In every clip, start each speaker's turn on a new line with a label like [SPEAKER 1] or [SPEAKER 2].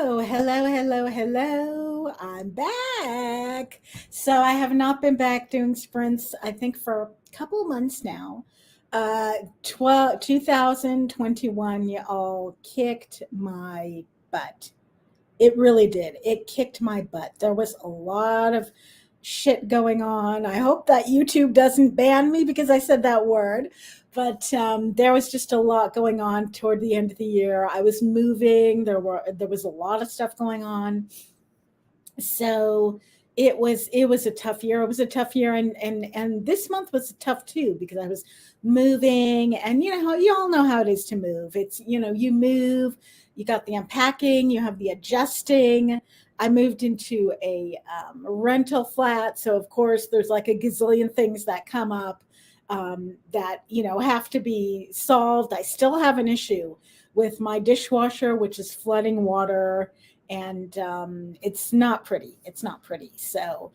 [SPEAKER 1] Hello. I'm back. So I have not been back doing sprints, I think, for a couple months now. 2021, y'all kicked my butt. It really did. It kicked my butt. There was a lot of shit going on. I hope that YouTube doesn't ban me because I said that word. But there was just a lot going on toward the end of the year. I was moving. There was a lot of stuff going on. So it was a tough year. It was a tough year, and this month was tough too because I was moving, and you know how you all know how it is to move. It's you move, you got the unpacking, you have the adjusting. I moved into a rental flat, so of course there's like a gazillion things that come up that have to be solved. I still have an issue with my dishwasher, which is flooding water, and it's not pretty. It's not pretty. So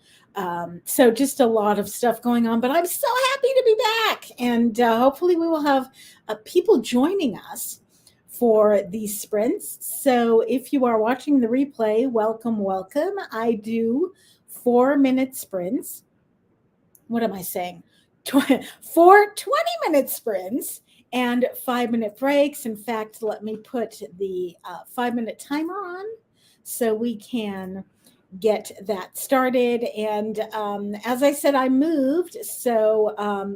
[SPEAKER 1] just a lot of stuff going on. But I'm so happy to be back, and hopefully we will have people joining us for these sprints. So if you are watching the replay, welcome. I do 4-minute sprints. What am I saying? 4 20-minute sprints and 5-minute breaks. In fact, let me put the 5-minute timer on so we can get that started. And as I said, I moved. So,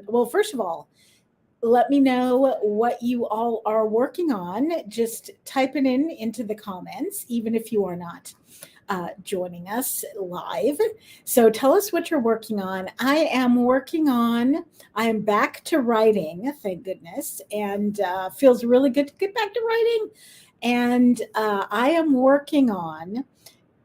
[SPEAKER 1] well, first of all, let me know what you all are working on. Just type it into the comments, even if you are not joining us live. So tell us what you're working on. I am back to writing, thank goodness, and feels really good to get back to writing. And I am working on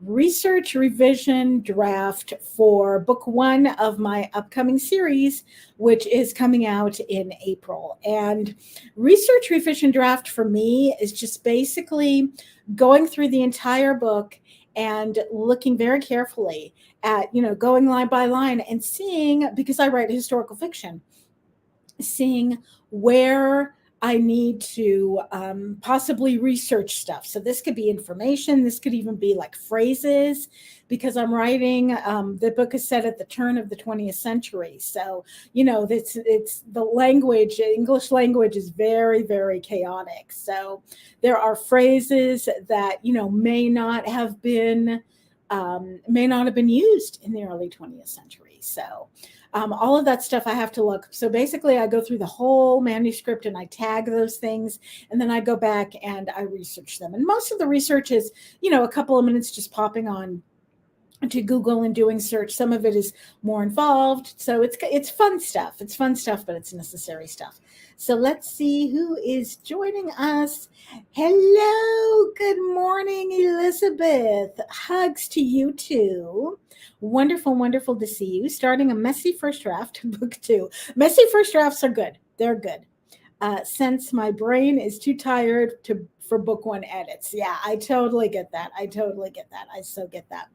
[SPEAKER 1] research revision draft for book 1 of my upcoming series, which is coming out in April. And research revision draft for me is just basically going through the entire book and looking very carefully at, going line by line and seeing, because I write historical fiction, seeing where I need to possibly research stuff. So this could be information. This could even be like phrases, because I'm writing, the book is set at the turn of the 20th century. So, it's the language, English language is very, very chaotic. So there are phrases that, may not have been used in the early 20th century. So all of that stuff I have to look. So basically I go through the whole manuscript and I tag those things, and then I go back and I research them. And most of the research is, a couple of minutes just popping on to Google and doing search. Some of it is more involved. So it's fun stuff. It's fun stuff, but it's necessary stuff. So let's see who is joining us. Hello. Good morning, Elizabeth. Hugs to you too. Wonderful to see you. Starting a messy first draft, book 2. Messy first drafts are good. They're good. Since my brain is too tired for book 1 edits. Yeah, I totally get that. I so get that.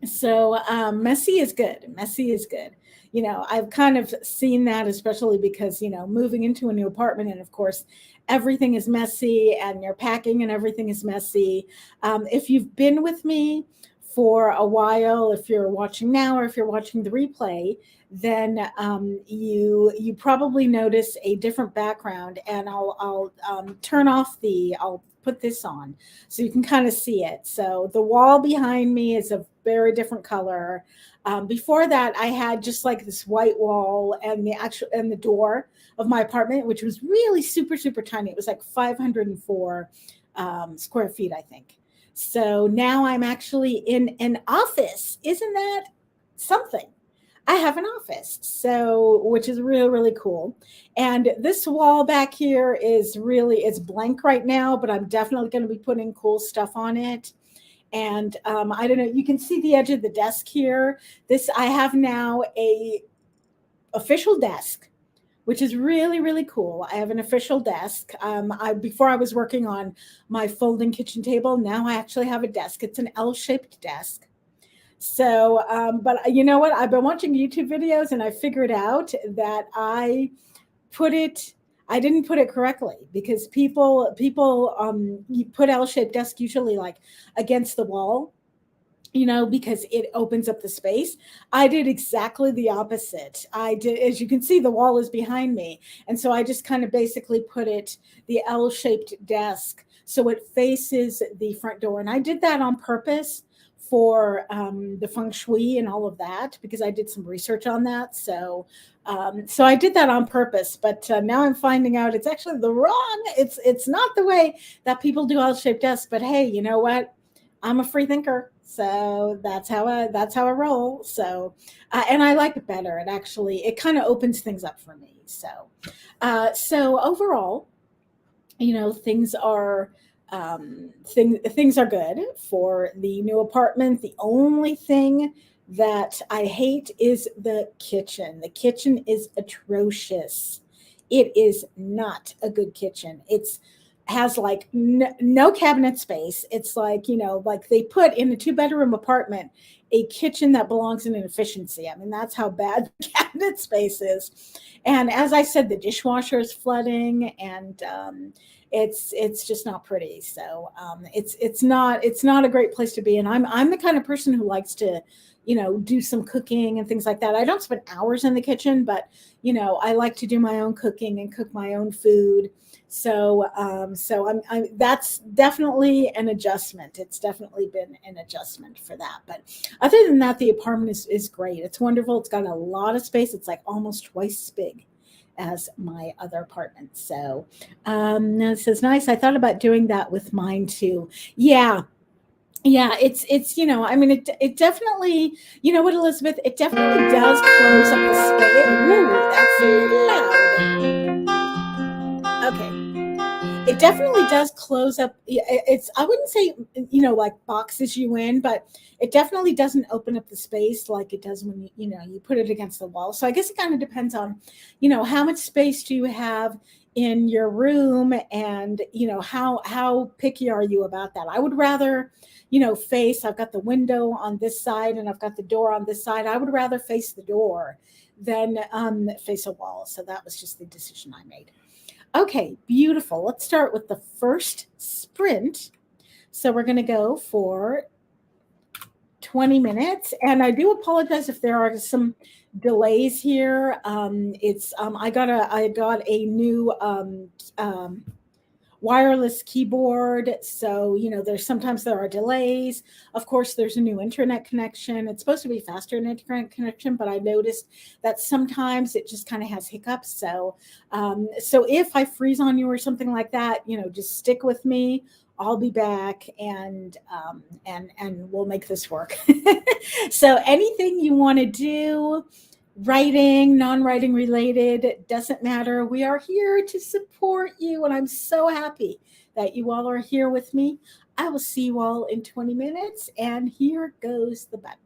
[SPEAKER 1] So messy is good. I've kind of seen that, especially because, moving into a new apartment, and of course, everything is messy, and your packing and everything is messy. If you've been with me for a while, if you're watching now or if you're watching the replay, then you probably notice a different background, and I'll I'll put this on so you can kind of see it. So the wall behind me is a very different color. Before that, I had just like this white wall and the door of my apartment, which was really super tiny. It was like 504 square feet, I think. So now I'm actually in an office. Isn't that something? I have an office, so which is really cool. And this wall back here it's blank right now, but I'm definitely going to be putting cool stuff on it. And I don't know, you can see the edge of the desk here. I have now a official desk, which is really cool. I have an official desk. Before I was working on my folding kitchen table. Now I actually have a desk. It's an L-shaped desk. So, but you know what? I've been watching YouTube videos, and I figured out that I I didn't put it correctly because people you put L-shaped desk usually like against the wall, because it opens up the space. I did exactly the opposite. I did, as you can see, the wall is behind me. And so I just kind of basically put it, the L shaped desk, so it faces the front door. And I did that on purpose for the feng shui and all of that because I did some research on that. So I did that on purpose, but now I'm finding out it's actually the wrong. It's not the way that people do L-shaped desks. But hey, you know what? I'm a free thinker, so that's how I roll. So, and I like it better. It kind of opens things up for me. So overall, things are things are good for the new apartment. The only thing that I hate is the kitchen. The kitchen is atrocious. It is not a good kitchen. It's has like no cabinet space. It's like, like they put in a two-bedroom apartment a kitchen that belongs in an efficiency. I mean, that's how bad the cabinet space is. And as I said, the dishwasher is flooding, and it's just not pretty. So it's not a great place to be. And I'm the kind of person who likes to, do some cooking and things like that. I don't spend hours in the kitchen, but I like to do my own cooking and cook my own food. So I'm that's definitely an adjustment. It's definitely been an adjustment for that. But other than that, the apartment is great. It's wonderful. It's got a lot of space. It's like almost twice as big as my other apartment. So no, it says nice. I thought about doing that with mine too. Yeah. Yeah, it's I mean it definitely, you know what, Elizabeth, it definitely does close up the space. Ooh, that's a little loud. Okay. It definitely does close up. It's, I wouldn't say, like boxes you in, but it definitely doesn't open up the space like it does when you put it against the wall. So I guess it kind of depends on, how much space do you have in your room, and how picky are you about that. I would rather, I've got the window on this side and I've got the door on this side. I would rather face the door than face a wall. So that was just the decision I made. Okay, beautiful. Let's start with the first sprint. So we're going to go for 20 minutes. And I do apologize if there are some delays here. It's I got a new wireless keyboard. So, there are delays. Of course, there's a new internet connection. It's supposed to be faster in internet connection, but I noticed that sometimes it just kind of has hiccups. So if I freeze on you or something like that, just stick with me. I'll be back, and we'll make this work. So anything you want to do, writing, non-writing related, it doesn't matter. We are here to support you, and I'm so happy that you all are here with me. I will see you all in 20 minutes, and here goes the button.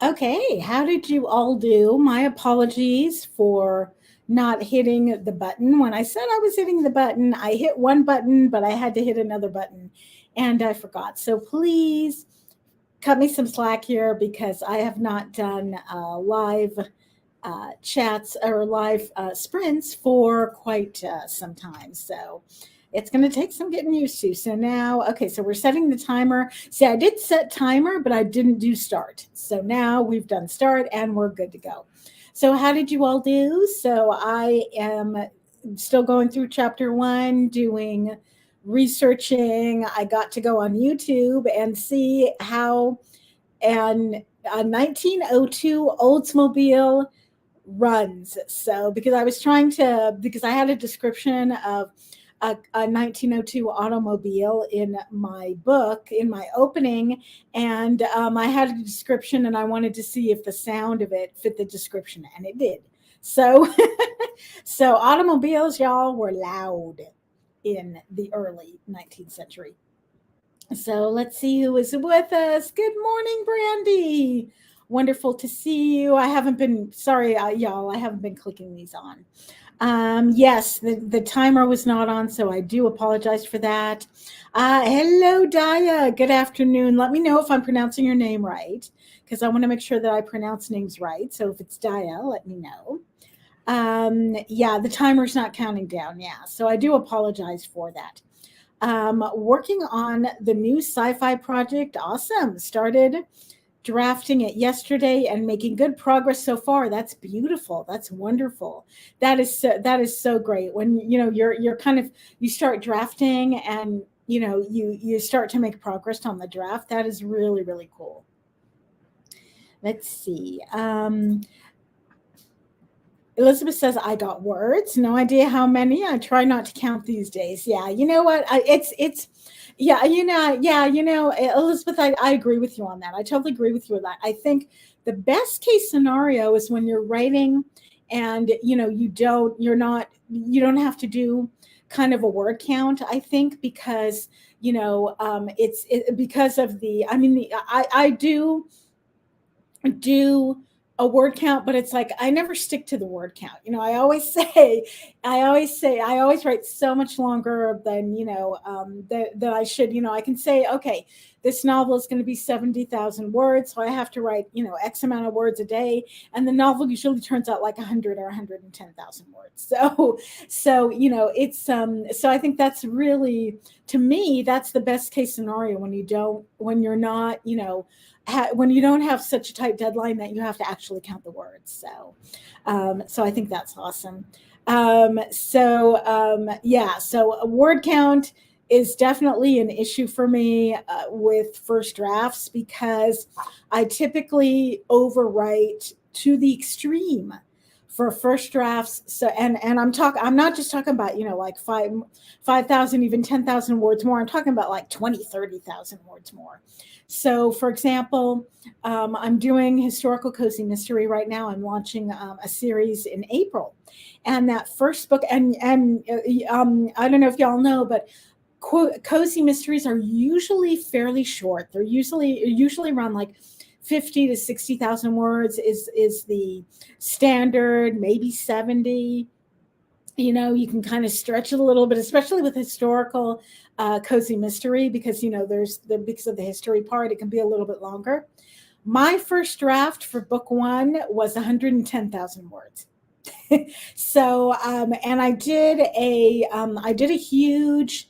[SPEAKER 1] Okay, how did you all do? My apologies for not hitting the button. When I said I was hitting the button, I hit one button, but I had to hit another button and I forgot. So please cut me some slack here because I have not done live chats or live sprints for quite some time. So it's going to take some getting used to. So now, okay, so we're setting the timer. See, I did set timer, but I didn't do start. So now we've done start and we're good to go. So how did you all do? So I am still going through chapter one, doing researching. I got to go on YouTube and see how a 1902 Oldsmobile runs. So because I had a description of a 1902 automobile in my book, in my opening, and I had a description and I wanted to see if the sound of it fit the description, and it did. So, so automobiles, y'all, were loud in the early 19th century. So let's see who is with us. Good morning, Brandy. Wonderful to see you. I haven't been, sorry, y'all, I haven't been clicking these on. Yes, the timer was not on, so I do apologize for that. Hello, Daya. Good afternoon. Let me know if I'm pronouncing your name right, because I want to make sure that I pronounce names right. So if it's Daya, let me know. Yeah, the timer's not counting down. Yeah, so I do apologize for that. Working on the new sci-fi project. Awesome. Started drafting it yesterday and making good progress so far. That's beautiful. That's wonderful. That is so great. When you're kind of you start drafting and you start to make progress on the draft. That is really really cool. Let's see. Elizabeth says, I got words. No idea how many. I try not to count these days. Yeah, you know what? Yeah, Elizabeth, I agree with you on that. I totally agree with you on that. I think the best case scenario is when you're writing and, you don't have to do kind of a word count, I think, because, because of I do a word count, but it's like I never stick to the word count. I always write so much longer than that I should. I can say, okay, this novel is going to be 70,000 words, so I have to write X amount of words a day, and the novel usually turns out like 100 or 110,000 words. So I think that's really, to me, that's the best case scenario when you're not when you don't have such a tight deadline that you have to actually count the words. So I think that's awesome. Yeah, so a word count is definitely an issue for me with first drafts because I typically overwrite to the extreme for first drafts. So I'm not just talking about like 5,000, even 10,000 words more. I'm talking about like 20, 30,000 words more. So, for example, I'm doing historical cozy mystery right now. I'm launching a series in April, and that first book, and I don't know if y'all know, but cozy mysteries are usually fairly short. They're usually around like 50 to 60,000 words is the standard, maybe 70. You can kind of stretch it a little bit, especially with historical cozy mystery, because because of the history part, it can be a little bit longer. My first draft for book one was 110,000 words. So and I did a huge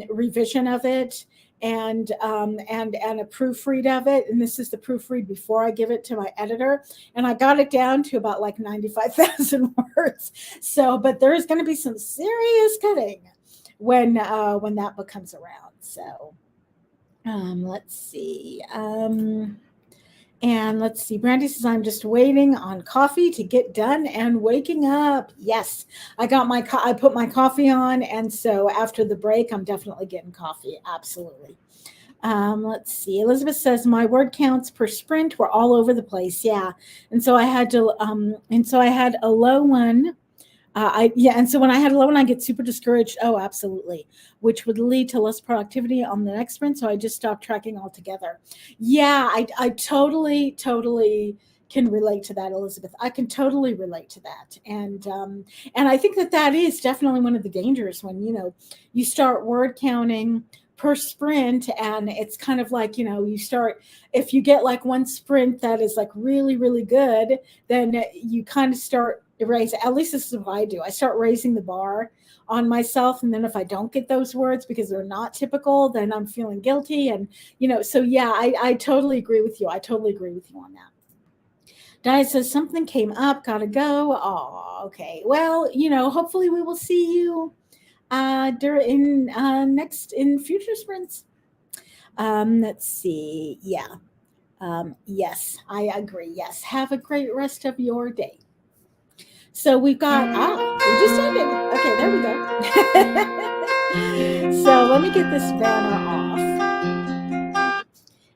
[SPEAKER 1] revision of it and a proofread of it, and this is the proofread before I give it to my editor, and I got it down to about like 95,000 words. So but there is going to be some serious cutting when that book comes around. So let's see. And let's see, Brandy says, I'm just waiting on coffee to get done and waking up. Yes, I put my coffee on. And so after the break, I'm definitely getting coffee. Absolutely. Let's see. Elizabeth says, my word counts per sprint were all over the place. Yeah. And so I had a low one Yeah, and so when I had a low and I get super discouraged, oh, absolutely, which would lead to less productivity on the next sprint. So I just stopped tracking altogether. Yeah, I totally can relate to that, Elizabeth. I can totally relate to that, and I think that that is definitely one of the dangers when you start word counting per sprint, and it's kind of like you start if you get like one sprint that is like really good, then you kind of start raise. At least this is what I do. I start raising the bar on myself, and then if I don't get those words because they're not typical, then I'm feeling guilty. And so yeah, I totally agree with you. I totally agree with you on that. Diet says something came up, gotta go. Oh, okay. Well, hopefully we will see you during next in future sprints. Let's see. Yeah. Yes, I agree. Yes. Have a great rest of your day. So we've got we just ended. Okay, there we go. So let me get this banner off.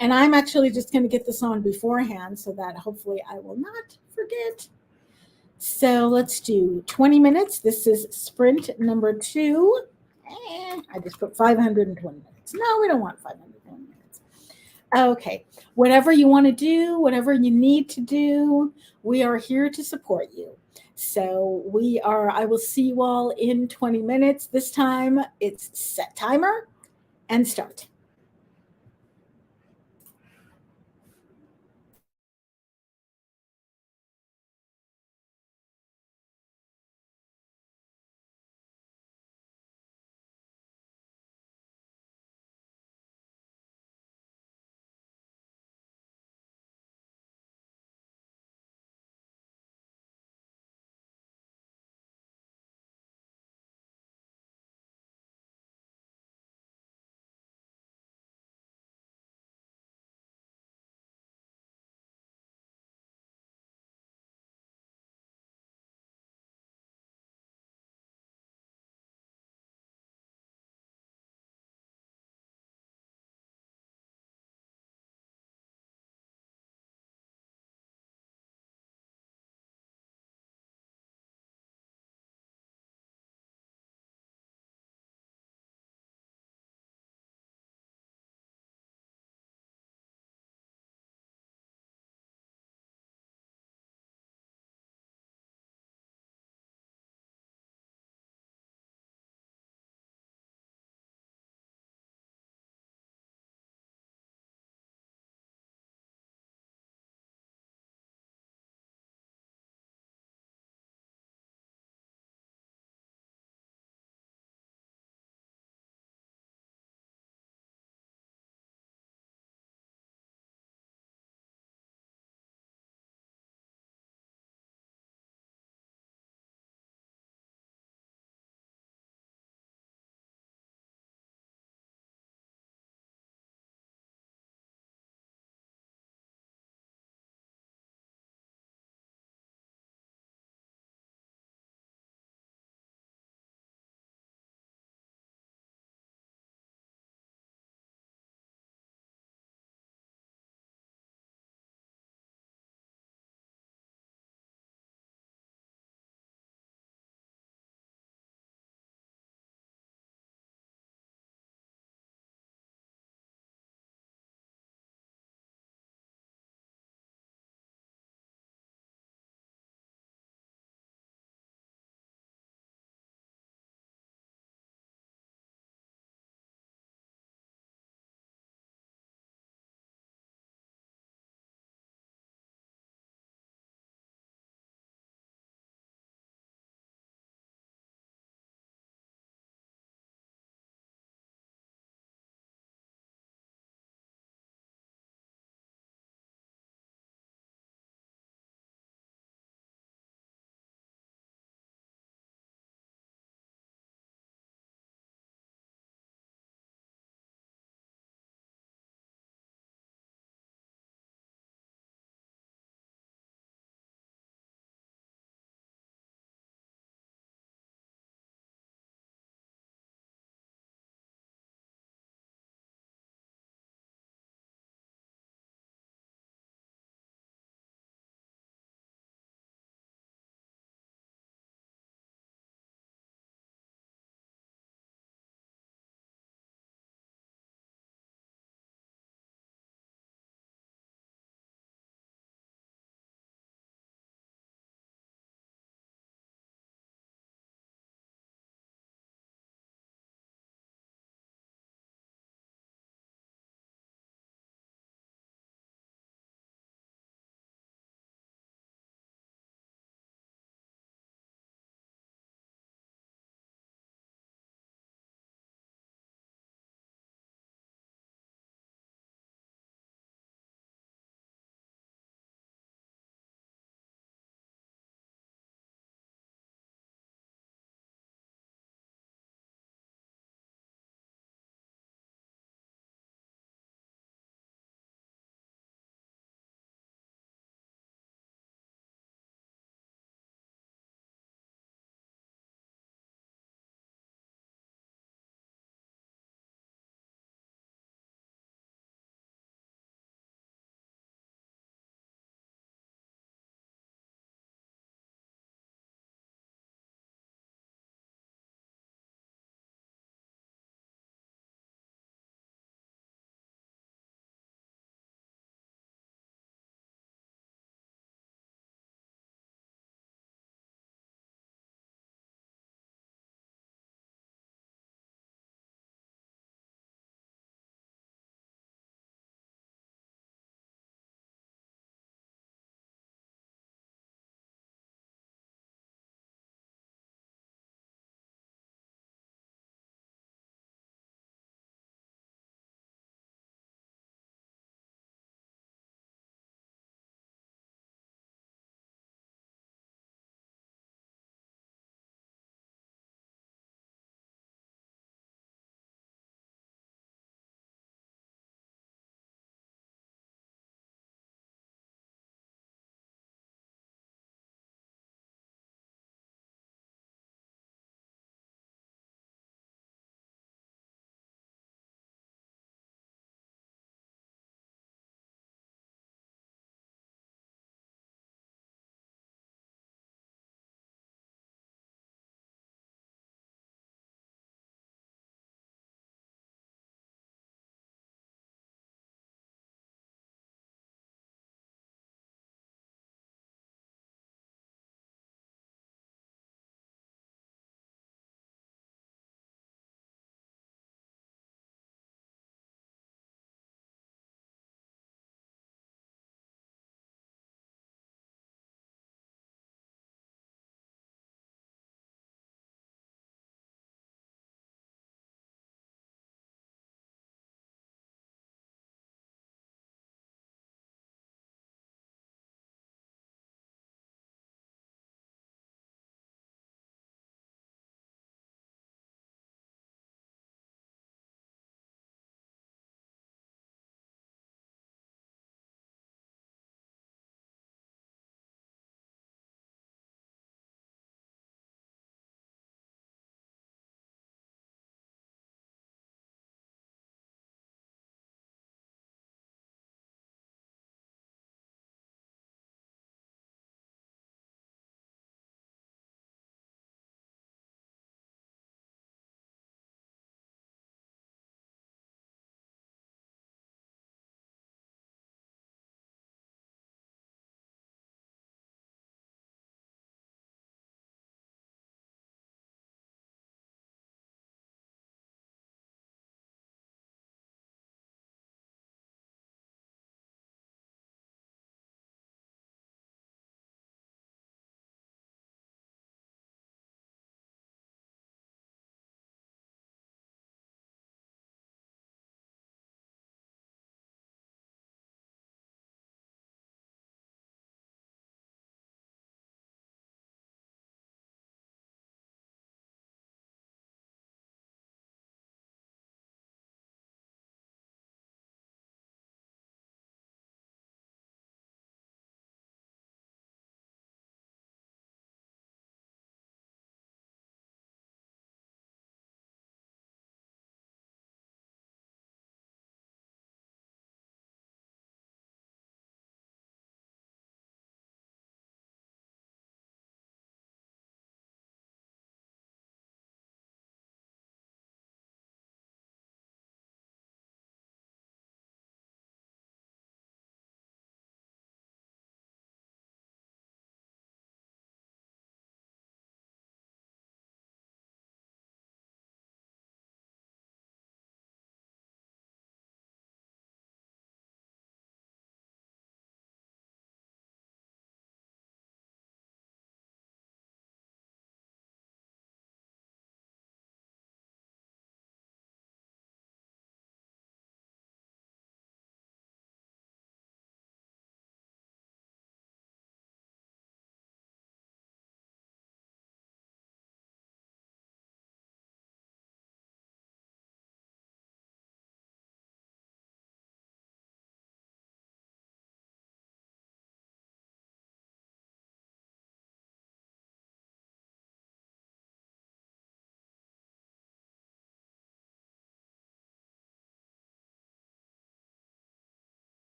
[SPEAKER 1] And I'm actually just going to get this on beforehand so that hopefully I will not forget. So let's do 20 minutes. This is sprint number 2. I just put 520 minutes. No, we don't want 520 minutes. Okay. Whatever you want to do, whatever you need to do, we are here to support you. So I will see you all in 20 minutes. This time it's set timer and start.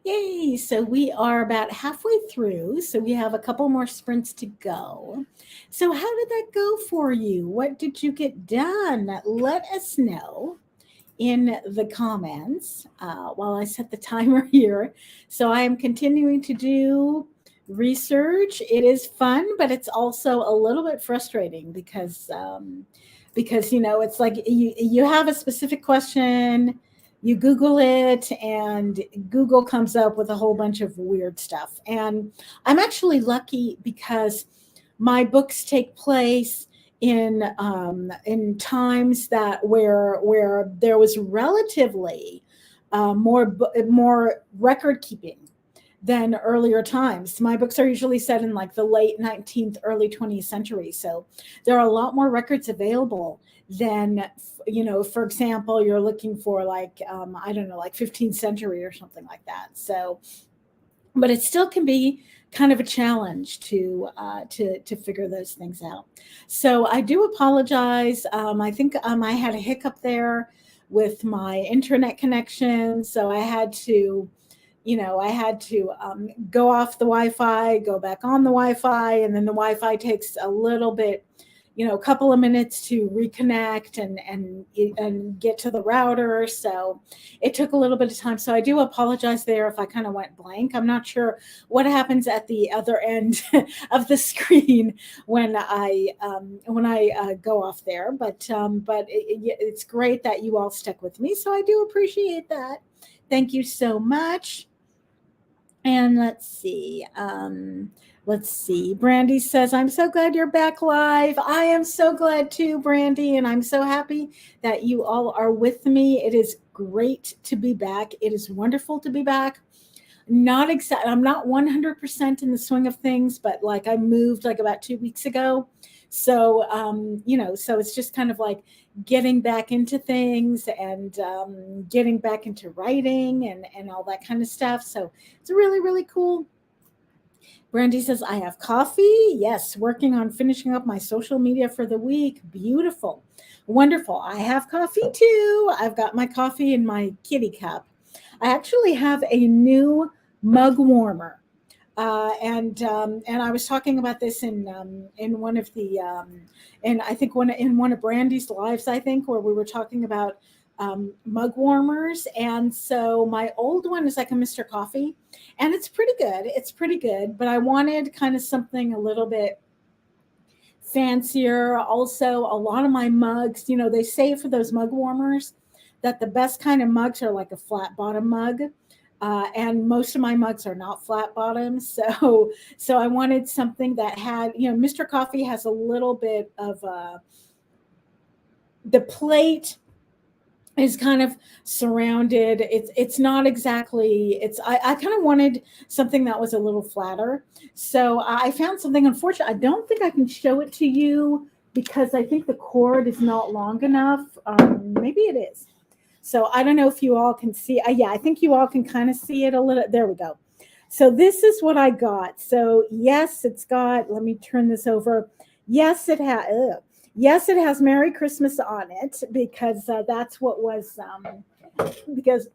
[SPEAKER 1] Yay! So we are about halfway through. So we have a couple more sprints to go. So how did that go for you? What did you get done? Let us know in the comments while I set the timer here. So I am continuing to do research. It is fun, but it's also a little bit frustrating because it's like you have a specific question, you Google it, and Google comes up with a whole bunch of weird stuff. And I'm actually lucky because my books take place in times that where there was relatively more record keeping than earlier times. My books are usually set in like the late 19th, early 20th century. So there are a lot more records available than, for example, you're looking for like, I don't know, like 15th century or something like that. So, but it still can be kind of a challenge to figure those things out. So I do apologize. I think I had a hiccup there with my internet connection, so I had to go off the Wi-Fi, go back on the Wi-Fi, and then the Wi-Fi takes a little bit, a couple of minutes to reconnect and get to the router. So it took a little bit of time. So I do apologize there if I kind of went blank. I'm not sure what happens at the other end of the screen when I go off there, but it's great that you all stuck with me. So I do appreciate that. Thank you so much. And let's see. Brandy says, I'm so glad you're back live. I am so glad too, Brandy. And I'm so happy that you all are with me. It is great to be back. It is wonderful to be back. I'm not 100% in the swing of things, but like I moved like about 2 weeks ago. So, so it's just kind of like getting back into things and getting back into writing and all that kind of stuff. So it's really, really cool. Brandy says, I have coffee. Yes, working on finishing up my social media for the week. Beautiful. Wonderful. I have coffee too. I've got my coffee in my kitty cup. I actually have a new mug warmer. And I was talking about this in one of the and I think one of Brandy's lives, I think, where we were talking about mug warmers. And so my old one is like a Mr. Coffee, and it's pretty good. It's pretty good, but I wanted kind of something a little bit fancier. Also, a lot of my mugs, they say for those mug warmers that the best kind of mugs are like a flat bottom mug. And most of my mugs are not flat bottoms. So I wanted something that had, Mr. Coffee has a little bit of the plate is kind of surrounded. It's not exactly, I kind of wanted something that was a little flatter. So I found something. Unfortunately, I don't think I can show it to you because I think the cord is not long enough. Maybe it is. So I don't know if you all can see. Yeah, I think you all can kind of see it a little. There we go. So this is what I got. So yes, it's got, let me turn this over. Yes, it has. Yes, it has Merry Christmas on it because that's what was, because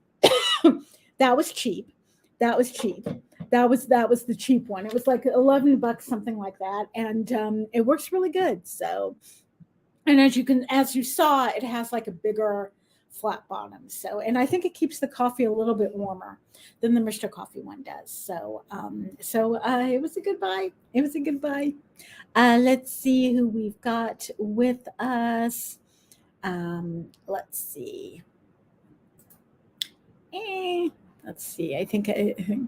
[SPEAKER 1] that was cheap. That was cheap. That was the cheap one. It was like $11, something like that. And it works really good. So, and as you saw, it has like a bigger flat bottom. So, and I think it keeps the coffee a little bit warmer than the Mr. Coffee one does. So, it was a good buy. It was a good buy. Let's see who we've got with us. Let's see. Let's see. I think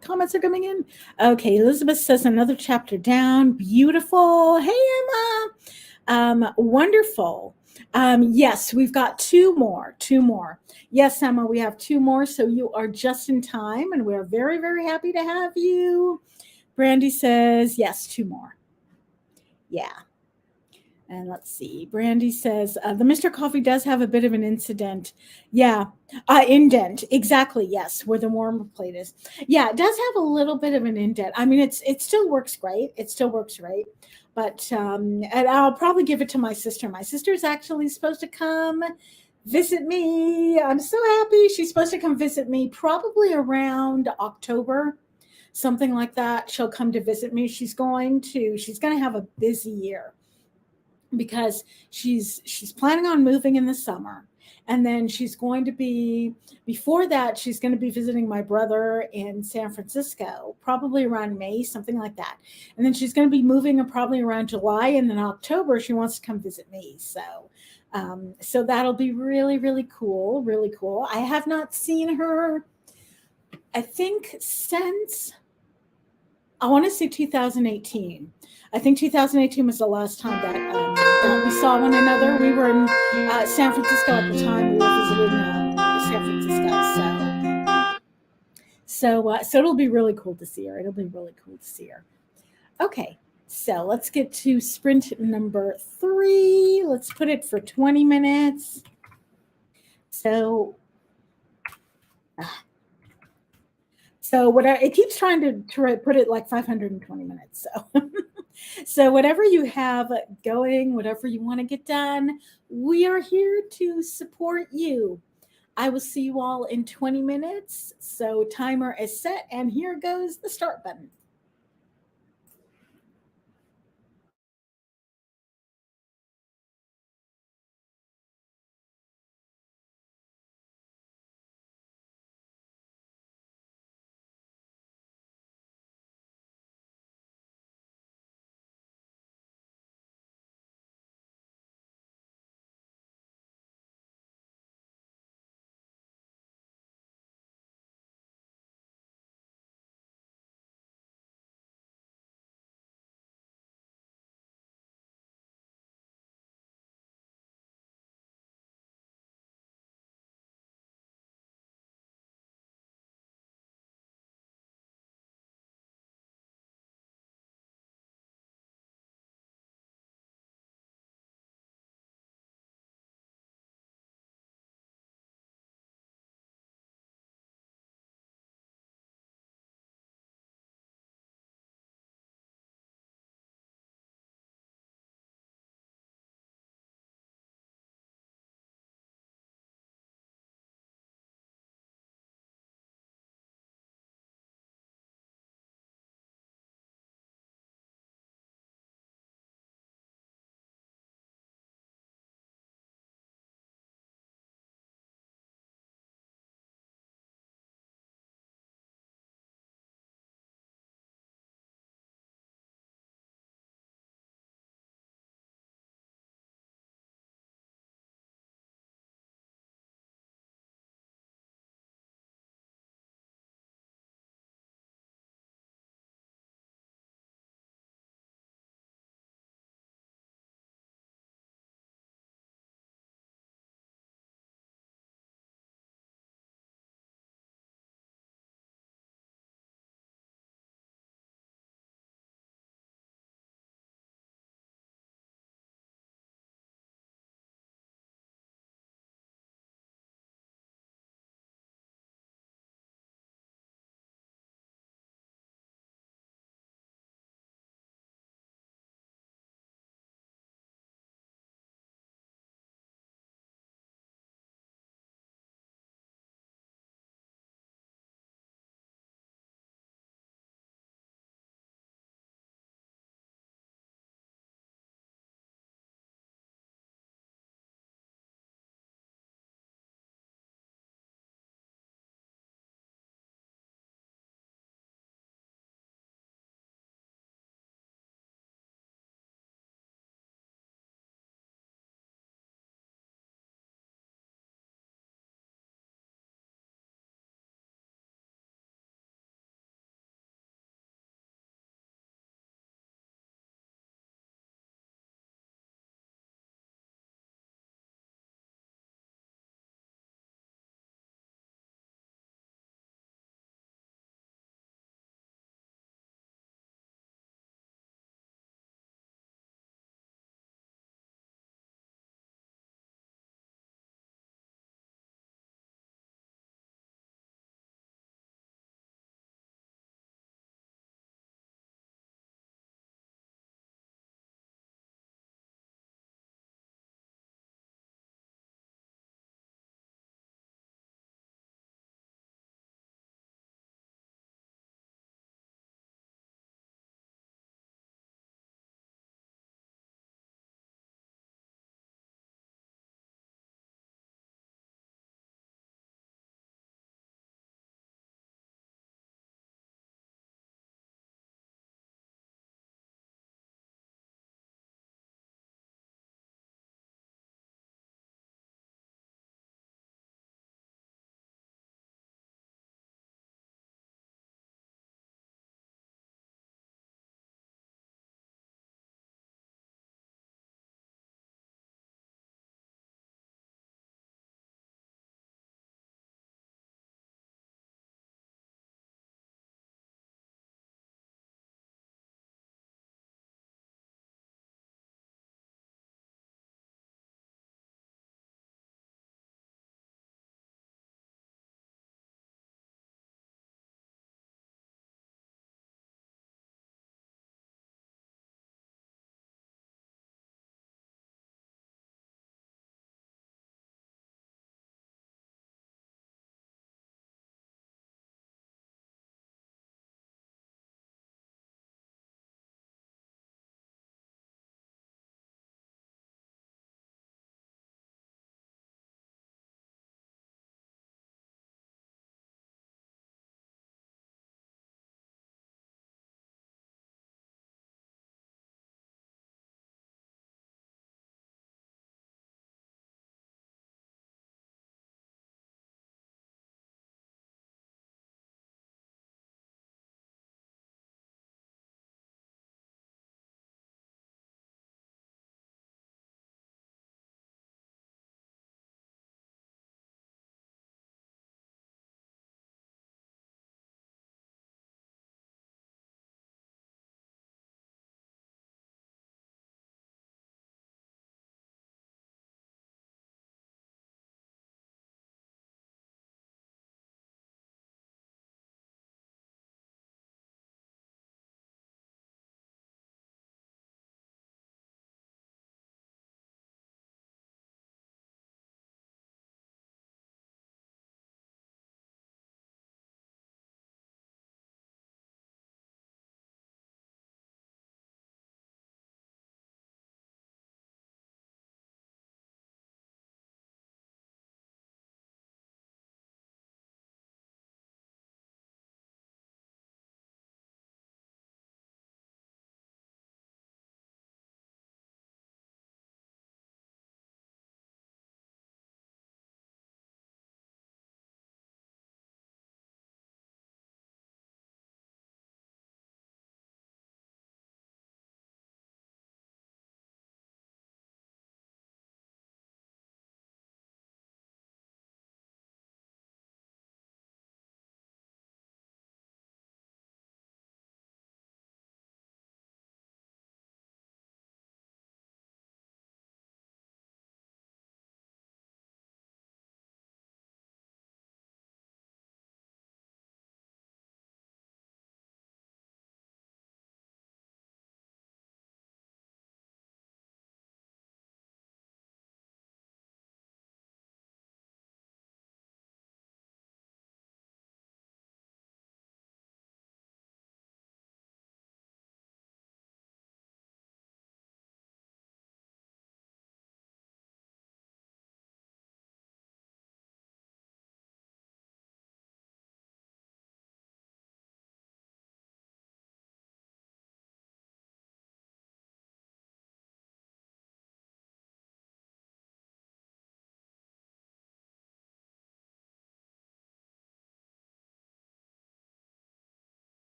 [SPEAKER 1] comments are coming in. Okay, Elizabeth says another chapter down. Beautiful. Hey, Emma. Wonderful. Yes, we've got two more. Yes, Emma, we have two more. So you are just in time, and we're very, very happy to have you. Brandy says yes, two more. Yeah. And let's see. Brandy says the Mr. Coffee does have a bit of an incident. Yeah, indent. Exactly. Yes, where the warmer plate is. Yeah, it does have a little bit of an indent. I mean, it still works great. It still works great. But and I'll probably give it to my sister. My sister is actually supposed to come Visit me. I'm so happy. She's supposed to come visit me probably around October, something like that. She'll come to visit me. She's going to have a busy year because she's planning on moving in the summer, and then she's going to be before that she's going to be visiting my brother in San Francisco probably around May, something like that, and then she's going to be moving probably around July, and then October she wants to come visit me. So that'll be really, really cool, really cool. I have not seen her, I think, since, I want to say 2018. I think 2018 was the last time that we saw one another. We were in San Francisco at the time. We were visiting San Francisco. So it'll be really cool to see her. It'll be really cool to see her. Okay, so let's get to sprint number 3. Let's put it for 20 minutes. So it keeps trying to put it like 520 minutes. So whatever you have going, whatever you want to get done, we are here to support you. I will see you all in 20 minutes. So timer is set, and here goes the start button.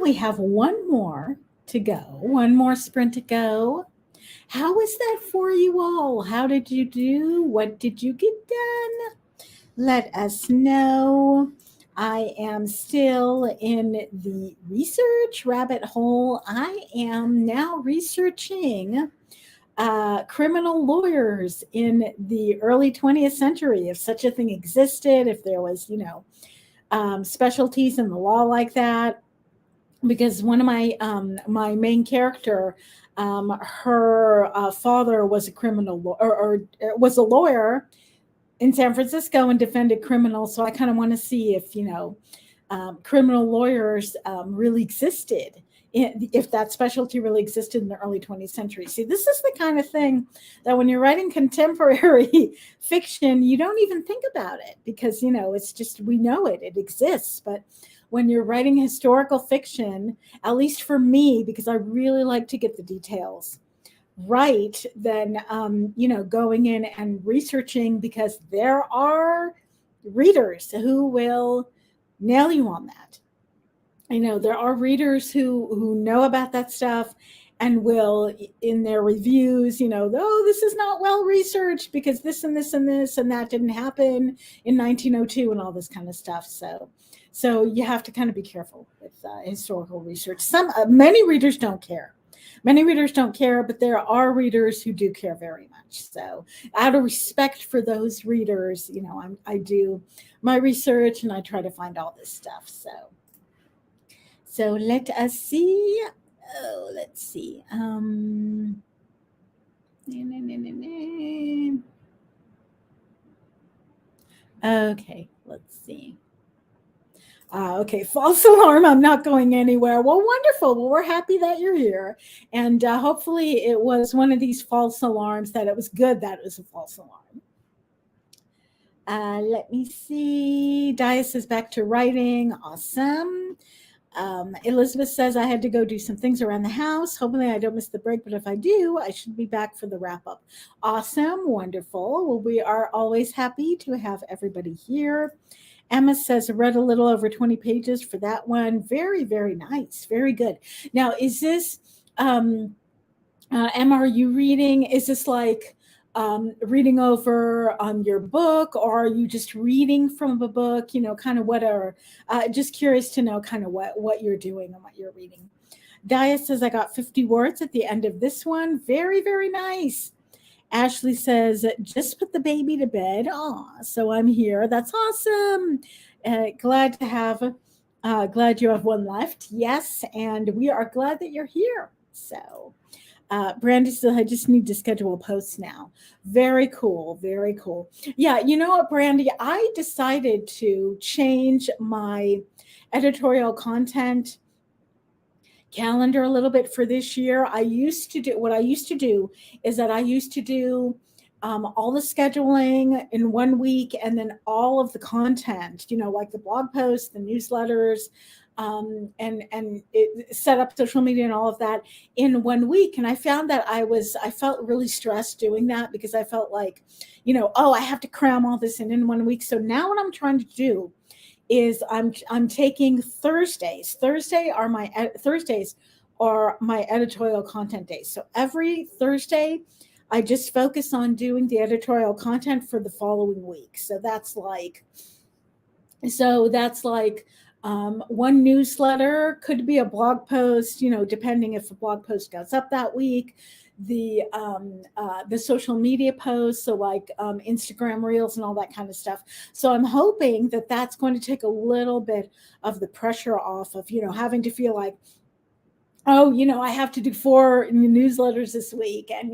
[SPEAKER 1] we have one more to go, one more sprint to go. How was that for you all? How did you do? What did you get done? Let us know. I am still in the research rabbit hole. I am now researching criminal lawyers in the early 20th century, if such a thing existed, if there was, specialties in the law like that. Because one of my main character, her father was a criminal or was a lawyer in San Francisco and defended criminals. So I kind of want to see if criminal lawyers really existed, if that specialty really existed in the early 20th century. See, this is the kind of thing that when you're writing contemporary fiction, you don't even think about it because it's just, we know it exists. But when you're writing historical fiction, at least for me, because I really like to get the details right, then going in and researching, because there are readers who will nail you on that. There are readers who know about that stuff and will, in their reviews, oh, this is not well researched because this and this and this and that didn't happen in 1902 and all this kind of stuff. So you have to kind of be careful with historical research. Many readers don't care. Many readers don't care, but there are readers who do care very much. So out of respect for those readers, I do my research and I try to find all this stuff. So let us see. Oh, let's see. Okay, let's see. Okay, false alarm. I'm not going anywhere. Well, wonderful. Well, we're happy that you're here. And hopefully it was one of these false alarms, that it was good that it was a false alarm. Let me see. Dias is back to writing. Awesome. Elizabeth says, I had to go do some things around the house. Hopefully I don't miss the break, but if I do, I should be back for the wrap up. Awesome. Wonderful. Well, we are always happy to have everybody here. Emma says, I read a little over 20 pages for that one. Very, very nice. Very good. Now, is this, Emma, are you reading? Is this like reading over your book, or are you just reading from a book? Kind of what are, just curious to know kind of what you're doing and what you're reading. Dia says, I got 50 words at the end of this one. Very, very nice. Ashley says, just put the baby to bed. So I'm here. That's awesome. Glad you have one left. Yes. And we are glad that you're here. So Brandy says, I just need to schedule posts now. Very cool. Very cool. Yeah. You know what, Brandy? I decided to change my editorial content calendar a little bit for this year. What I used to do is that I used to do all the scheduling in one week, and then all of the content, like the blog posts, the newsletters, and it set up social media and all of that in 1 week. And I found that I felt really stressed doing that, because I felt like, I have to cram all this in 1 week. So now what I'm trying to do is I'm taking Thursdays. Thursdays are my editorial content days. So every Thursday, I just focus on doing the editorial content for the following week. So that's like one newsletter, could be a blog post, depending if a blog post goes up that week. The social media posts, so like Instagram reels and all that kind of stuff. So I'm hoping that that's going to take a little bit of the pressure off of, having to feel like, I have to do 4 newsletters this week and,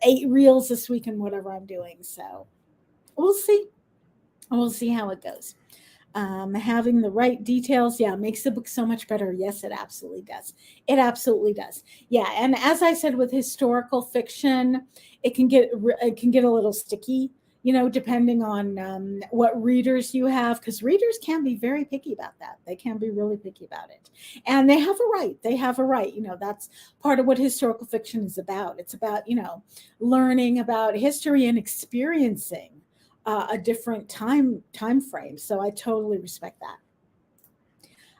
[SPEAKER 1] 8 reels this week and whatever I'm doing. So we'll see. We'll see how it goes. Having the right details, makes the book so much better. Yes, it absolutely does. It absolutely does. Yeah, and as I said, with historical fiction, it can get a little sticky, depending on what readers you have, because readers can be very picky about that. They can be really picky about it, and they have a right. They have a right. That's part of what historical fiction is about. It's about learning about history and experiencing a different time frame. So I totally respect that.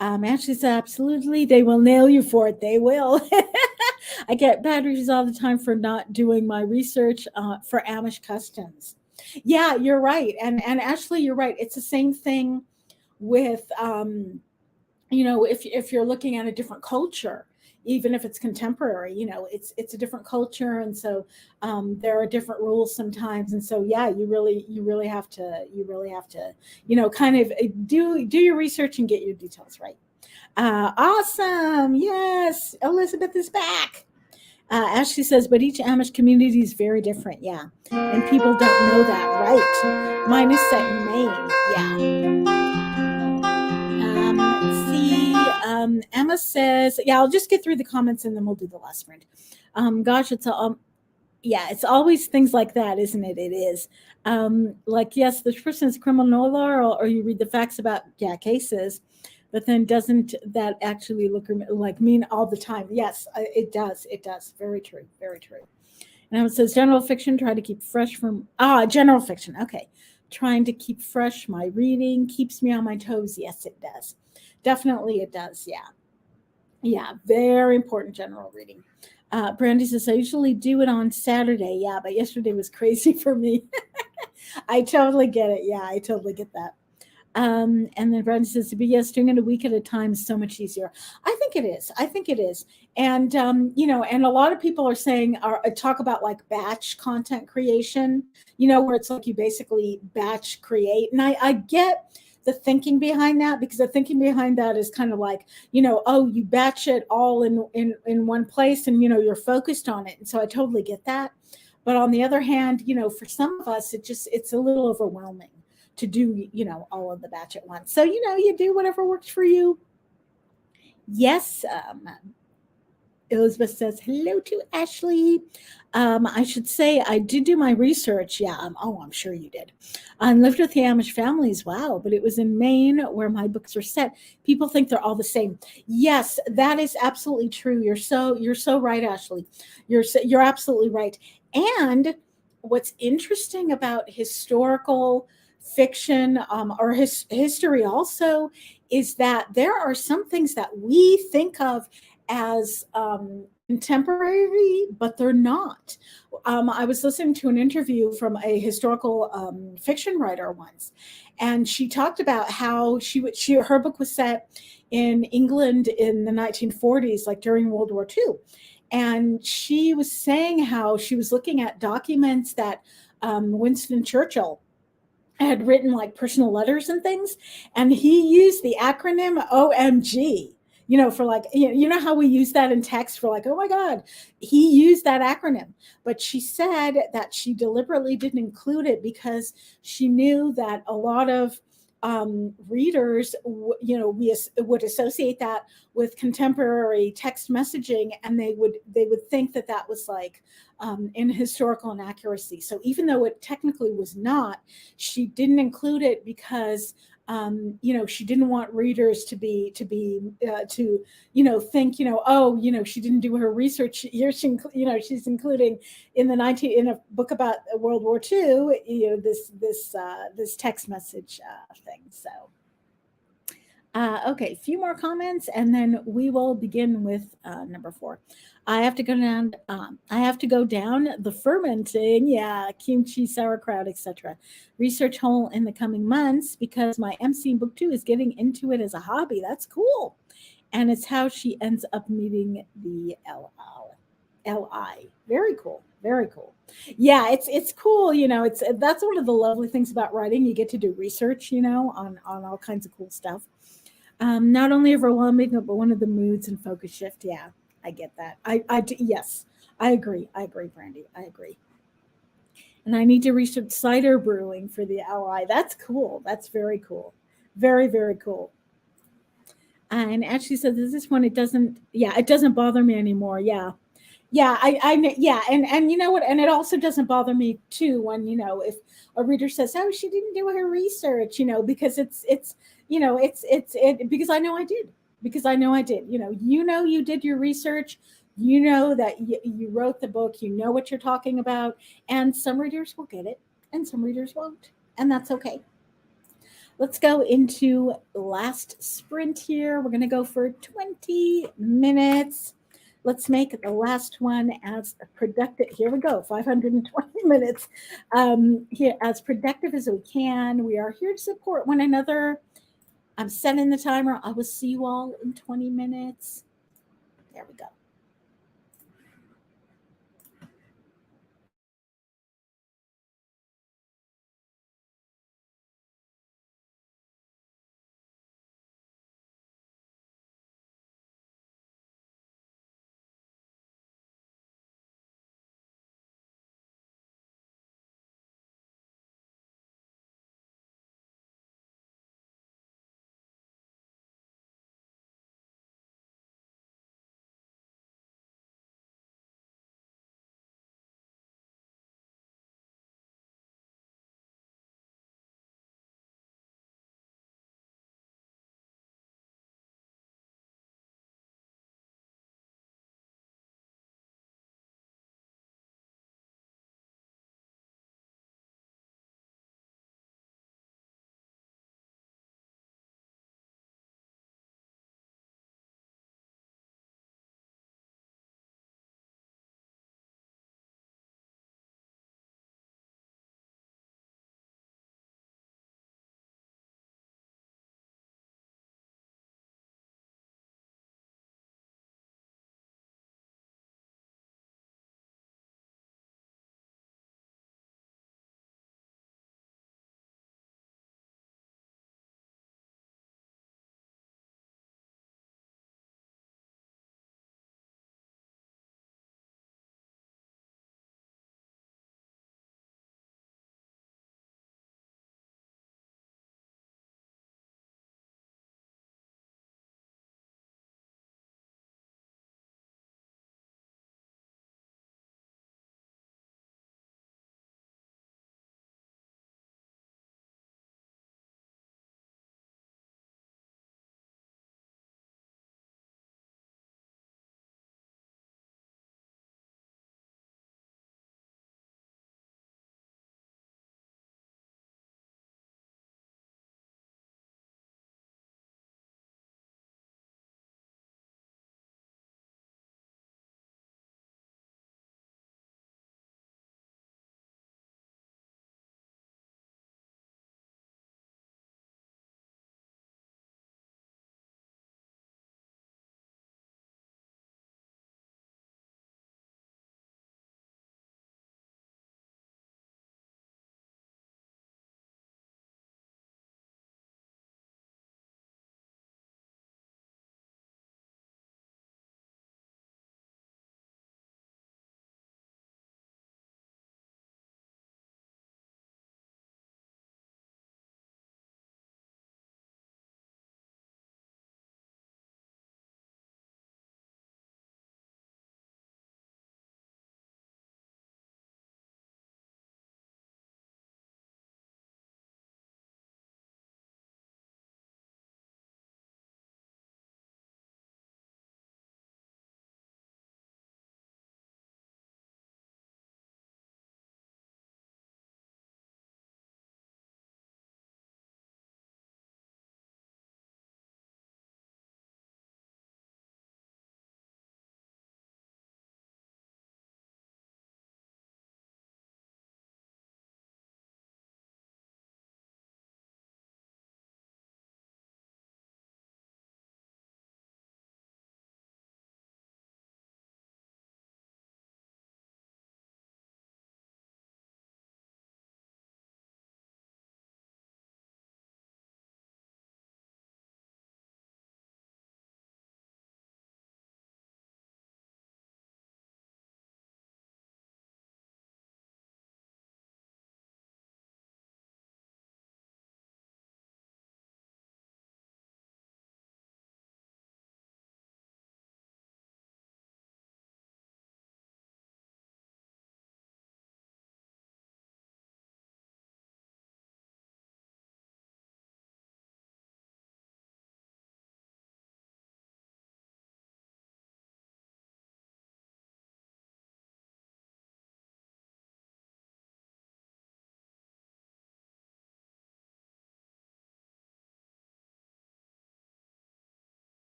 [SPEAKER 1] Ashley said, absolutely. They will nail you for it. They will. I get bad reviews all the time for not doing my research for Amish customs. Yeah, you're right. And Ashley, you're right. It's the same thing with if you're looking at a different culture, even if it's contemporary, it's a different culture, and so there are different rules sometimes, and so yeah, you really have to kind of do your research and get your details right. Awesome, yes, Elizabeth is back. Ashley says, but each Amish community is very different, yeah, and people don't know that, right? Mine is set in Maine, yeah. Let's see. Emma says, yeah, I'll just get through the comments and then we'll do the last sprint. Gosh, yeah, it's always things like that, isn't it? It is. Like, yes, this person is criminal law, or you read the facts about, yeah, cases, but then doesn't that actually look like mean all the time? Yes, it does. It does. Very true. Very true. And it says general fiction, try to keep fresh from, general fiction. Okay. Trying to keep fresh my reading keeps me on my toes. Yes, it does. Definitely it does. Yeah. Yeah. Very important general reading. Brandy says, I usually do it on Saturday. Yeah, but yesterday was crazy for me. I totally get it. Yeah, I totally get that. And then Brenda says, but yes, doing it a week at a time is so much easier. I think it is. I think it is. And, and a lot of people are saying, talk about like batch content creation, where it's like you basically batch create. And I get the thinking behind that, because the thinking behind that is kind of like, you batch it all in one place, and, you're focused on it. And so I totally get that. But on the other hand, for some of us, it's a little overwhelming to do, all of the batch at once. So, you do whatever works for you. Yes. Elizabeth says, hello to Ashley. I should say I did do my research. Yeah. I'm sure you did. I lived with the Amish families. Wow. But it was in Maine where my books are set. People think they're all the same. Yes, that is absolutely true. You're so right, Ashley. You're absolutely right. And what's interesting about historical fiction, or history also, is that there are some things that we think of as contemporary, but they're not. I was listening to an interview from a historical fiction writer once, and she talked about how her book was set in England in the 1940s, like during World War II. And she was saying how she was looking at documents that Winston Churchill had written, like personal letters and things, and he used the acronym OMG, for like, how we use that in text for like, oh my God, he used that acronym. But she said that she deliberately didn't include it because she knew that a lot of readers, we would associate that with contemporary text messaging, and they would think that that was like in historical inaccuracy. So even though it technically was not, she didn't include it because she didn't want readers to think, she didn't do her research here. She's including in a book about World War II, this text message thing. So. Okay, a few more comments, and then we will begin with number 4. I have to go down. I have to go down the fermenting, yeah, kimchi, sauerkraut, etc. research hole in the coming months, because my MC in book 2 is getting into it as a hobby. That's cool, and it's how she ends up meeting the Li. Very cool. Very cool. Yeah, it's cool. That's one of the lovely things about writing. You get to do research, on all kinds of cool stuff. Not only overwhelming, but one of the moods and focus shift. Yeah, I get that. Yes, I agree. I agree, Brandy. I agree. And I need to research cider brewing for the Li. That's cool. That's very cool. Very, very cool. And Ashley said, "This is one. It doesn't. Yeah, it doesn't bother me anymore. Yeah, yeah, yeah, and you know what? And it also doesn't bother me too when, if a reader says, "Oh, she didn't do her research," because because I know I did, because I know I did. You did your research. You know that you wrote the book. You know what you're talking about, and some readers will get it, and some readers won't, and that's okay. Let's go into last sprint here. We're going to go for 20 minutes. Let's make the last one as productive. Here we go, 520 minutes. Here, as productive as we can. We are here to support one another. I'm setting the timer. I will see you all in 20 minutes. There we go.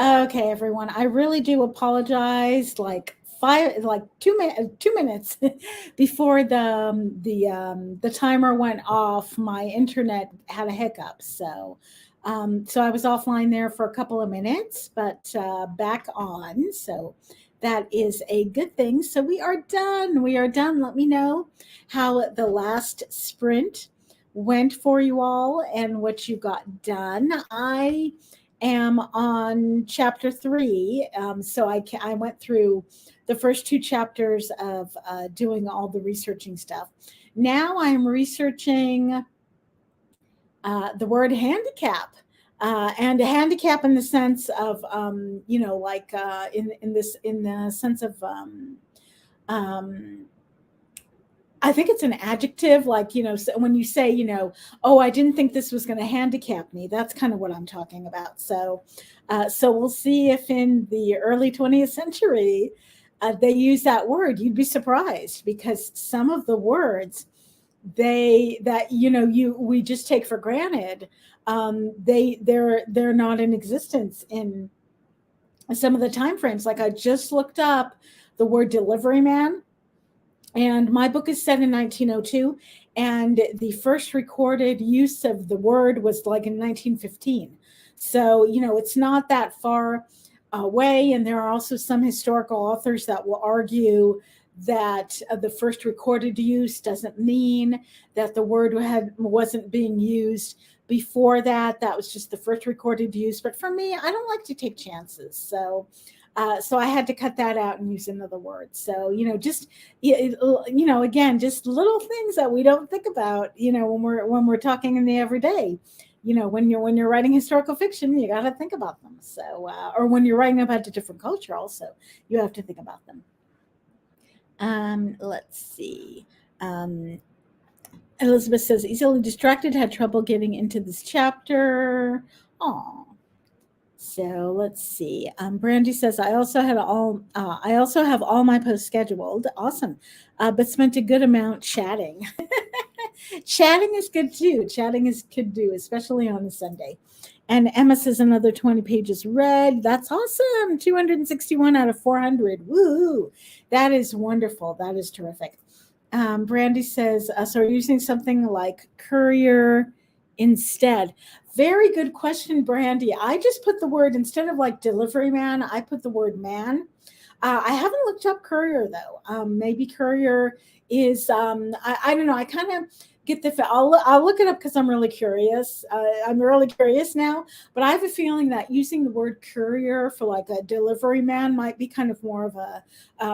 [SPEAKER 1] Okay, everyone. I really do apologize. Like 2 minutes before the timer went off, my internet had a hiccup. So I was offline there for a couple of minutes, but back on. So that is a good thing. So we are done. We are done. Let me know how the last sprint went for you all and what you got done. I am on chapter 3. So I went through the first 2 chapters of doing all the researching stuff. Now I'm researching the word handicap. And a handicap in the sense of, like in the sense of, um, I think it's an adjective, like, so when you say, oh, I didn't think this was going to handicap me. That's kind of what I'm talking about. So we'll see if in the early 20th century they use that word. You'd be surprised because some of the words we just take for granted. They're not in existence in some of the time frames. Like I just looked up the word delivery man, and my book is set in 1902, and the first recorded use of the word was like in 1915. So, it's not that far away. And there are also some historical authors that will argue that the first recorded use doesn't mean that the word wasn't being used before that. That was just the first recorded use. But for me, I don't like to take chances. So I had to cut that out and use another word. So, again, just little things that we don't think about, when we're talking in the everyday. When you're writing historical fiction, you got to think about them. So, or when you're writing about a different culture, also, you have to think about them. Let's see. Um, Elizabeth says, easily distracted, had trouble getting into this chapter. Aw. So let's see. Brandy says, I also have all my posts scheduled. Awesome. But spent a good amount chatting. Chatting is good too. Chatting is good too, especially on a Sunday. And Emma says another 20 pages read. That's awesome. 261 out of 400. Woo! That is wonderful. That is terrific. Brandy says, so we're using something like courier instead. Very good question, Brandy. I just put the word, instead of like delivery man, I put the word man. I haven't looked up courier though. Maybe courier is, I don't know. I kind of get I'll look it up because I'm really curious. I'm really curious now, but I have a feeling that using the word courier for like a delivery man might be kind of more of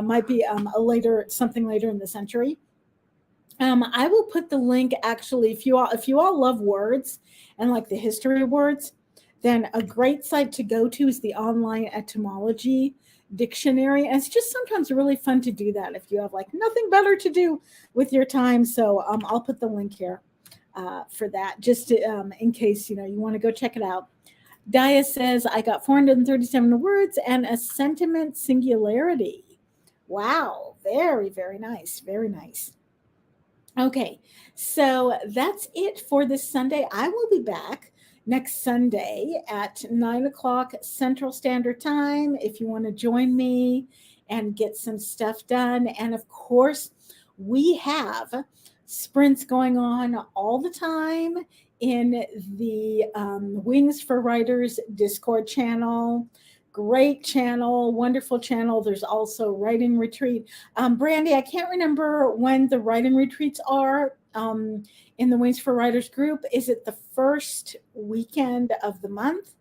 [SPEAKER 1] might be something later in the century. I will put the link actually, if you all love words and like the history of words, then a great site to go to is the online etymology dictionary. And it's just sometimes really fun to do that if you have like nothing better to do with your time. So I'll put the link here for that, just in case you want to go check it out. Dia says, I got 437 words and a sentiment singularity. Wow, very, very nice. Very nice. Okay, so that's it for this Sunday. I will be back next Sunday at 9 o'clock Central Standard Time if you want to join me and get some stuff done. And of course, we have sprints going on all the time in the Wings for Writers Discord channel. Great channel, wonderful channel. There's also writing retreat. Brandy, I can't remember when the writing retreats are in the Wings for Writers group. Is it the first weekend of the month?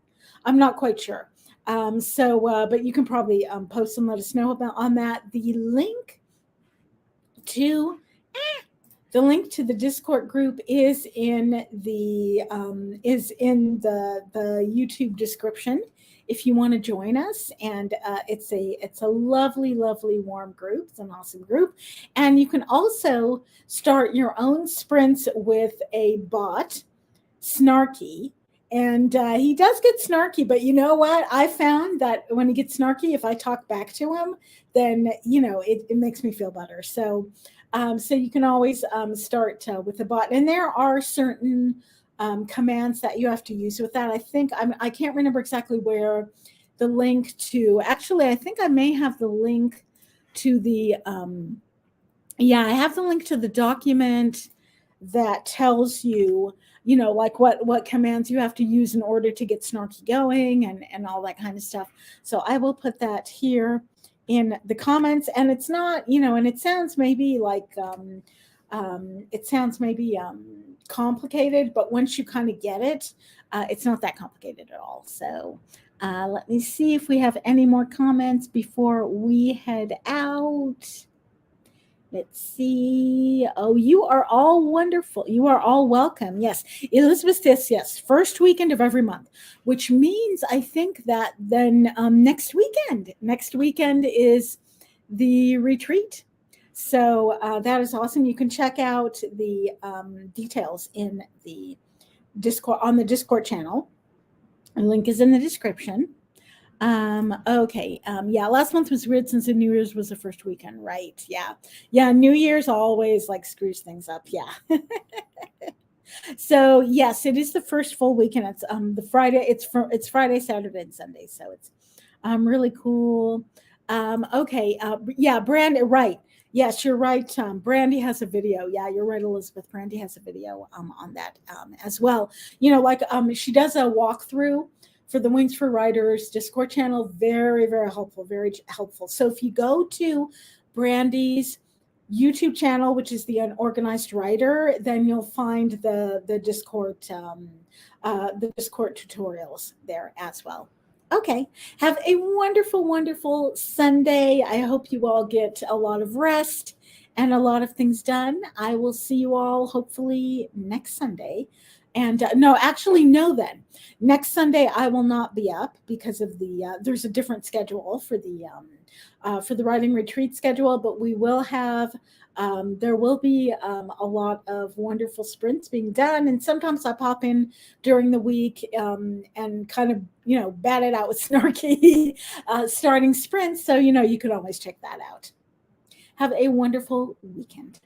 [SPEAKER 1] I'm not quite sure. But you can probably post and let us know about on that. To the link to the Discord group is in the YouTube description if you want to join us. And it's a lovely, lovely, warm group. It's an awesome group. And you can also start your own sprints with a bot, Snarky. And he does get snarky, but you know what? I found that when he gets snarky, if I talk back to him, then, it makes me feel better. So you can always start with the bot. And there are certain commands that you have to use with that. I think I can't remember exactly where the link to, actually, I think I may have the link to the, yeah, I have the link to the document that tells you, like what commands you have to use in order to get Snarky going, and all that kind of stuff. So I will put that here in the comments. And it's not, and it sounds maybe like, complicated, but once you kind of get it, it's not that complicated at all. So let me see if we have any more comments before we head out. Let's see. Oh, you are all wonderful. You are all welcome. Yes. Elizabeth says, yes, first weekend of every month, which means I think that then next weekend is the retreat. So that is awesome. You can check out the details in the Discord, on the Discord channel. The link is in the description. Okay. Yeah, last month was weird since the New Year's was the first weekend, right? Yeah. Yeah, New Year's always like screws things up. Yeah. So yes, it is the first full weekend. It's the Friday, it's Friday, Saturday, and Sunday. So it's really cool. Okay. Yeah, Brandy, right. Yes, you're right. Brandy has a video. Yeah, you're right, Elizabeth. Brandy has a video on that as well. She does a walkthrough for the Wings for Writers Discord channel. Very, very helpful, very helpful. So if you go to Brandy's YouTube channel, which is the Unorganized Writer, then you'll find the Discord tutorials there as well. Okay. Have a wonderful, wonderful Sunday. I hope you all get a lot of rest and a lot of things done. I will see you all hopefully next Sunday. And no, then next Sunday I will not be up because of there's a different schedule for the writing retreat schedule, but we will have, there will be a lot of wonderful sprints being done. And sometimes I pop in during the week and kind of, bat it out with Snarky starting sprints. So, you can always check that out. Have a wonderful weekend.